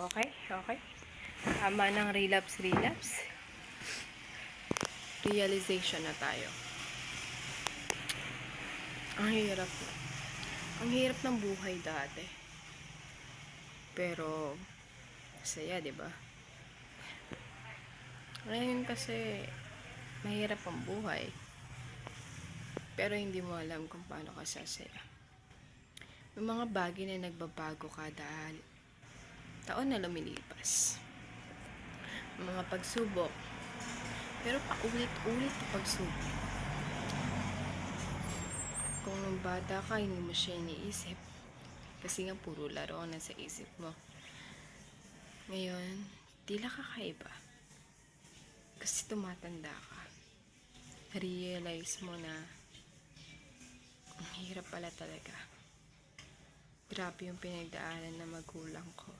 Okay, okay. Tama ng relapse. Realization na tayo. Ang hirap na. Ang hirap ng buhay dati. Pero, saya, di ba? Ngayon kasi, mahirap ang buhay. Pero hindi mo alam kung paano ka sasaya. May mga bagay na nagbabago kada taon na lumilipas. Mga pagsubok. Pero paulit-ulit na pagsubok. Kung nung bata ka, hindi mo siya iniisip. Kasi nga puro laro ang nasa isip mo. Ngayon, tila kakaiba. Kasi tumatanda ka. Realize mo na ang hirap pala talaga. Grabe yung pinagdaanan ng magulang ko.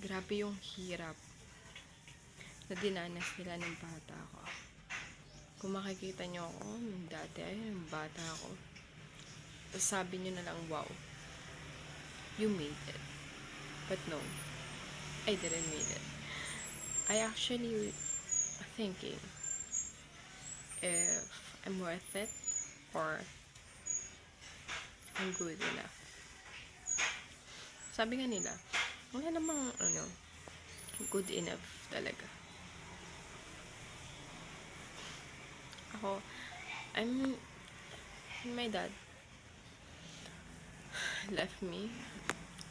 Grabe yung hirap na dinanas nila ng bata ko. Kung makikita nyo ako, dati ay yung bata ko. Sabi nyo na lang, wow, you made it. But no, I didn't made it. I actually thinking if I'm worth it or I'm good enough. Sabi nga nila, wala namang good enough talaga. Ako, my dad left me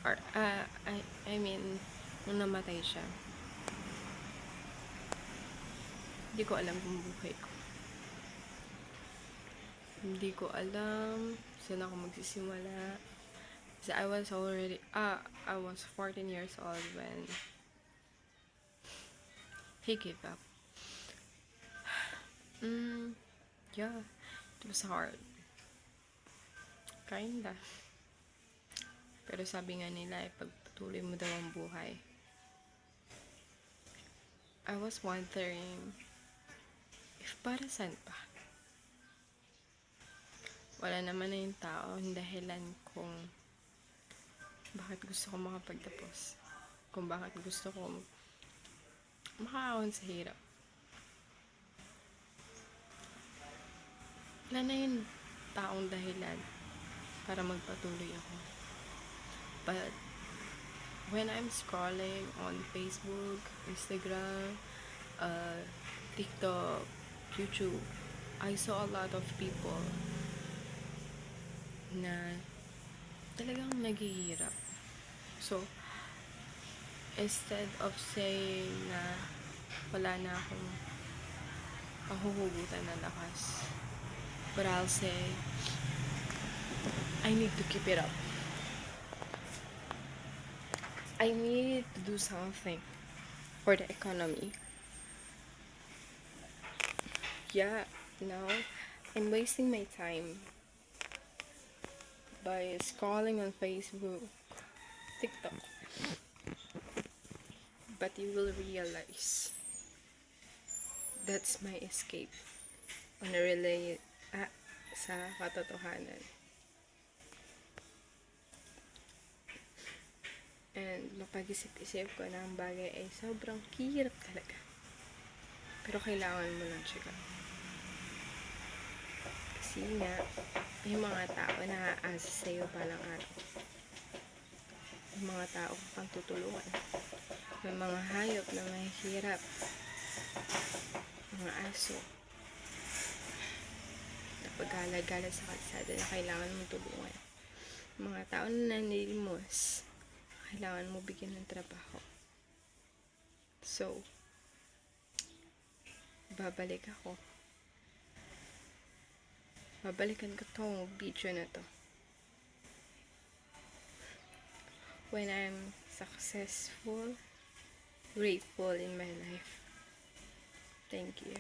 or I mean nung namatay siya, hindi ko alam kung buhay ko. Hindi ko alam saan ako magsisimula. Kasi I was 14 years old when he gave up. Yeah, it was hard. Kinda. Pero sabi nga nila, pagpatuloy mo daw ang buhay. I was wondering, if para saan pa? Wala naman na yung tao, yung dahilan kung bakit gusto ko makapagtapos. Kung bakit gusto ko makakaon sa hirap. Wala na yung taong dahilan para magpatuloy ako. But when I'm scrolling on Facebook, Instagram, TikTok, YouTube, I saw a lot of people na talagang naghihirap. So, instead of saying na wala na akong mahuhugutan na lakas, but I'll say, I need to keep it up. I need to do something for the economy. Yeah, now I'm wasting my time by scrolling on Facebook, TikTok. But you will realize that's my escape on a relay sa katotohanan. And mapag-isip-isip ko na ang bagay ay sobrang hirap talaga. Pero kailangan mo lang siya. Kasi nga, yung mga tao na aasa sa'yo palang araw. Yung mga tao pang tutulungan. May mga hayop na mahihirap. Mga aso. Napag-gala-gala sa kalsada na kailangan mong tulungan. Mga tao na nanilimos. Kailangan mo bigyan ng trabaho. So, babalik ako. Babalikan ko tong video na to. When I'm successful, grateful in my life. Thank you.